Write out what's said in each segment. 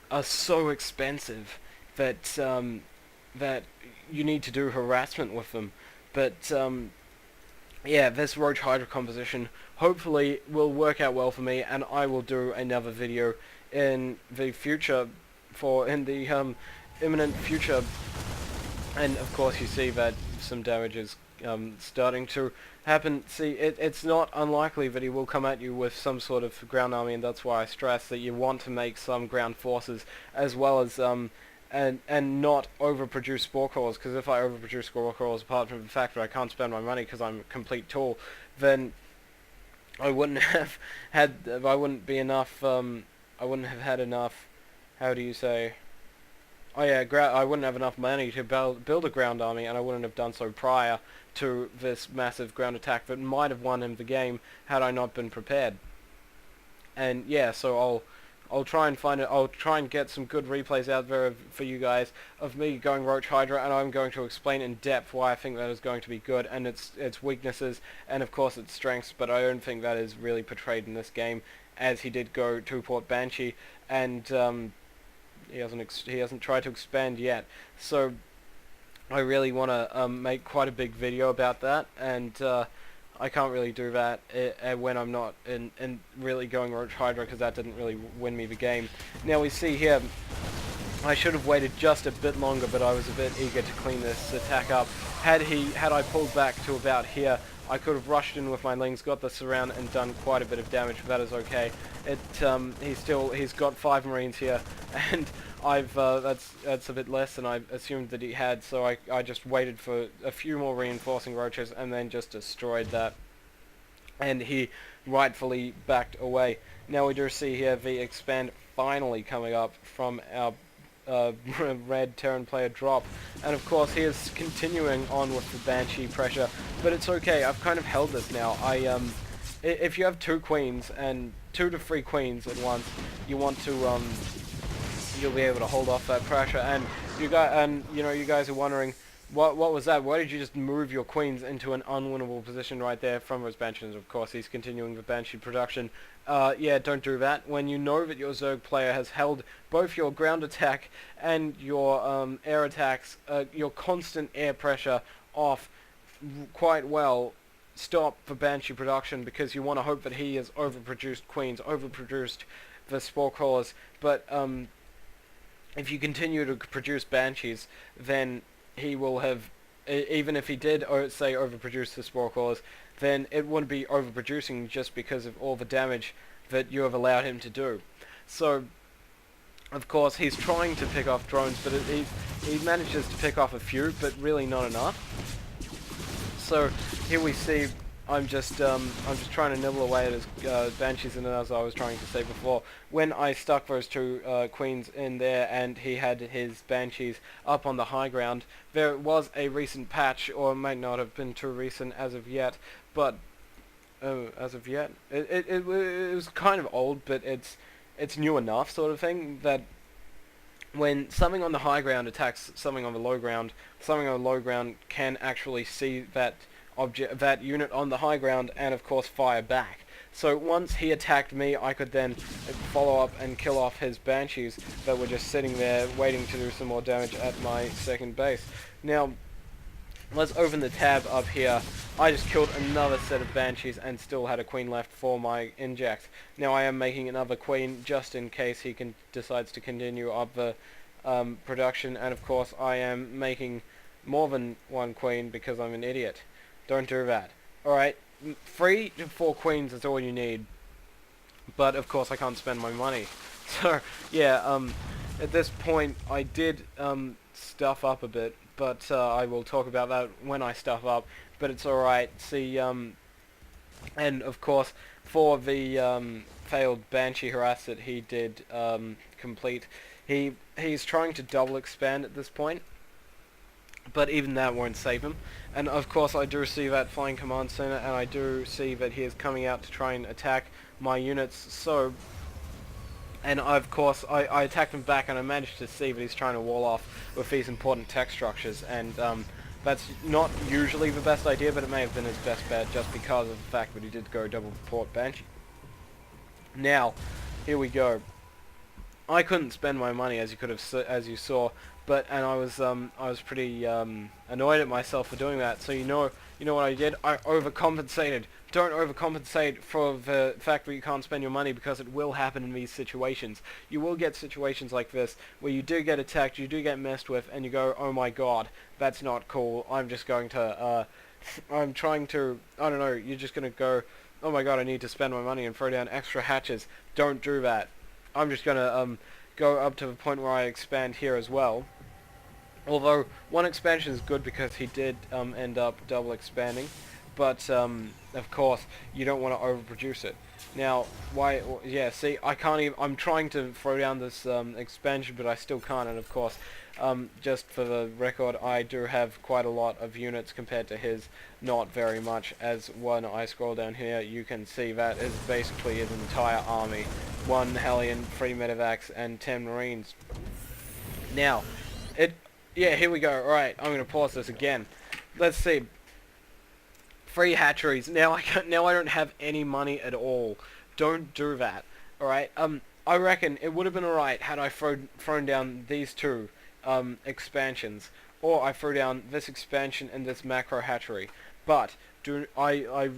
are so expensive that that you need to do harassment with them. But yeah, this Roach Hydra composition hopefully will work out well for me, and I will do another video in the future, in the imminent future. And of course you see that some damage is starting to happen. See, it's not unlikely that he will come at you with some sort of ground army, and that's why I stress that you want to make some ground forces, as well as and not overproduce spore crawlers, because if I overproduce spore crawlers, apart from the fact that I can't spend my money because I'm a complete tool, then I wouldn't have I wouldn't be enough, I wouldn't have had enough, how do you say, oh yeah, I wouldn't have enough money to build a ground army, and I wouldn't have done so prior to this massive ground attack that might have won him the game had I not been prepared. And yeah, so I'll try and find it. I'll try and get some good replays out there for you guys of me going Roach Hydra, and I'm going to explain in depth why I think that is going to be good, and its weaknesses, and of course its strengths. But I don't think that is really portrayed in this game, as he did go to port Banshee, and he hasn't tried to expand yet. So I really want to make quite a big video about that, and I can't really do that when I'm not in really going Roach Hydra, because that didn't really win me the game. Now we see here, I should have waited just a bit longer, but I was a bit eager to clean this attack up. Had I pulled back to about here, I could have rushed in with my lings, got the surround, and done quite a bit of damage. But that is okay. He's got 5 Marines here, and that's a bit less than I assumed that he had. So I just waited for a few more reinforcing roaches, and then just destroyed that. And he rightfully backed away. Now we do see here the expand finally coming up from our red Terran player drop, and of course he is continuing on with the Banshee pressure, but it's okay. I've kind of held this now. If you have 2 queens and 2 to 3 queens at once, you want to you'll be able to hold off that pressure. And you guys are wondering, what was that? Why did you just move your queens into an unwinnable position right there from those Banshees? Of course, he's continuing the Banshee production. Yeah, don't do that. When you know that your Zerg player has held both your ground attack and your air attacks, your constant air pressure off quite well, stop the Banshee production, because you want to hope that he has overproduced queens, overproduced the spore crawlers. But if you continue to produce Banshees, then he will have, even if he did, say, overproduce the spore crawlers, then it wouldn't be overproducing just because of all the damage that you have allowed him to do. So, of course, he's trying to pick off drones, but he manages to pick off a few, but really not enough. So here we see, I'm just trying to nibble away at his Banshees, and as I was trying to say before, when I stuck those 2 queens in there and he had his Banshees up on the high ground, there was a recent patch, or it might not have been too recent as of yet, but as of yet, it was kind of old, but it's new enough, sort of thing, that when something on the high ground attacks something on the low ground can actually see that unit on the high ground, and of course fire back. So once he attacked me, I could then follow up and kill off his Banshees that were just sitting there waiting to do some more damage at my second base. Now, let's open the tab up here. I just killed another set of Banshees and still had a queen left for my injects. Now I am making another queen just in case he decides to continue up the production, and of course I am making more than 1 queen because I'm an idiot. Don't do that. Alright, 3 to 4 queens is all you need, but of course I can't spend my money. So yeah, at this point I did stuff up a bit, but I will talk about that when I stuff up, but it's alright. See, and of course for the failed Banshee harass that he did complete, he's trying to double expand at this point, but even that won't save him. And of course I do see that flying command center, and I do see that he is coming out to try and attack my units. So, and of course I attacked him back, and I managed to see that he's trying to wall off with these important tech structures, and that's not usually the best idea, but it may have been his best bet just because of the fact that he did go double port Banshee. Now, here we go. I couldn't spend my money, as you could have as you saw, and I was pretty annoyed at myself for doing that. So you know what I did? I overcompensated. Don't overcompensate for the fact that you can't spend your money, because it will happen in these situations. You will get situations like this where you do get attacked, you do get messed with, and you go, oh my god, that's not cool. I'm just going to I'm trying to, I don't know, you're just going to go, oh my god, I need to spend my money and throw down extra hatches. Don't do that. I'm just going to go up to the point where I expand here as well. Although, one expansion is good because he did end up double expanding. But, of course, you don't want to overproduce it. Now, why, yeah, see, I can't even, I'm trying to throw down this expansion, but I still can't, and of course, just for the record, I do have quite a lot of units compared to his, not very much, as when I scroll down here, you can see that is basically his entire army. 1 Hellion, 3 medevacs, and 10 marines. Now, yeah, here we go, alright, I'm going to pause this again. Let's see. 3 hatcheries. Now I don't have any money at all. Don't do that. Alright, I reckon it would have been alright had I thrown down these 2 expansions, or I threw down this expansion and this macro hatchery. But I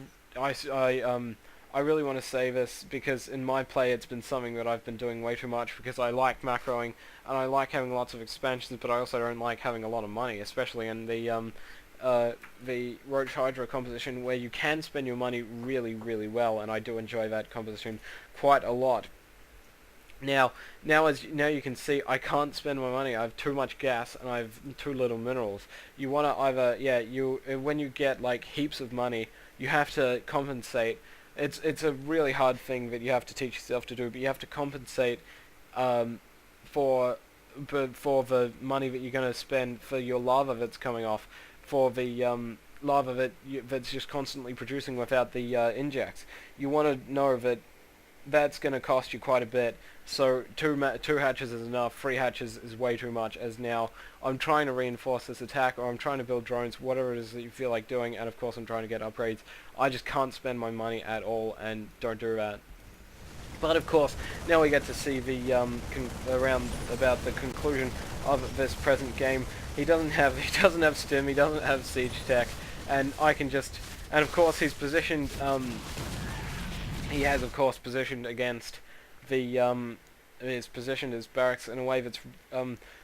really want to say this because in my play it's been something that I've been doing way too much, because I like macroing and I like having lots of expansions, but I also don't like having a lot of money, especially in the Roach Hydra composition where you can spend your money really, really well, and I do enjoy that composition quite a lot. Now you can see I can't spend my money. I have too much gas and I have too little minerals. You want to either, when you get like heaps of money, you have to compensate. It's a really hard thing that you have to teach yourself to do, but you have to compensate for the money that you're going to spend for your lava that's coming off, for the lava that's just constantly producing without the injects. You want to know that that's going to cost you quite a bit. So two hatches is enough. 3 hatches is way too much, as now I'm trying to reinforce this attack, or I'm trying to build drones, whatever it is that you feel like doing, and of course I'm trying to get upgrades. I just can't spend my money at all, and don't do that. But of course, now we get to see the about the conclusion of this present game. He doesn't have stim, he doesn't have siege tech, and I can just, and of course he's positioned. He has of course positioned against the is positioned his barracks in a way that's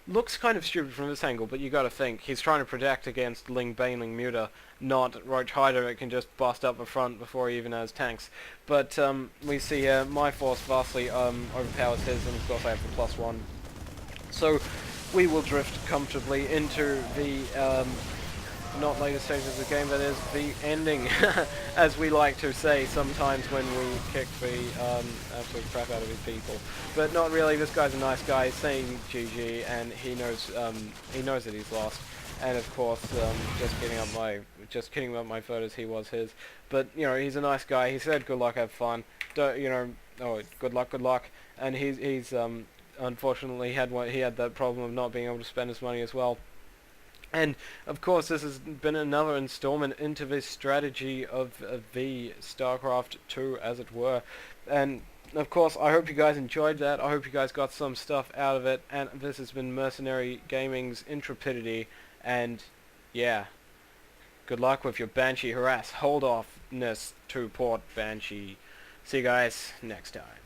looks kind of stupid from this angle, but you got to think he's trying to protect against Ling Baneling Muta, not Roach Hydra that can just bust up the front before he even has tanks. But we see here my force vastly overpowers his, and of course I have the +1. So we will drift comfortably into the not later stages of the game, that is the ending, as we like to say sometimes when we kick the absolute crap out of his people. But not really. This guy's a nice guy, saying GG, and he knows that he's lost. And of course, just kidding about my photos, he was his. But you know, he's a nice guy. He said, "Good luck, have fun." Don't, you know? Oh, good luck. And he's unfortunately he had that problem of not being able to spend his money as well. And of course, this has been another installment into this strategy of the Starcraft2, as it were. And of course, I hope you guys enjoyed that. I hope you guys got some stuff out of it. And this has been Mercenary Gaming's Intrepidity. And yeah, good luck with your Banshee harass. Hold offness to port Banshee. See you guys next time.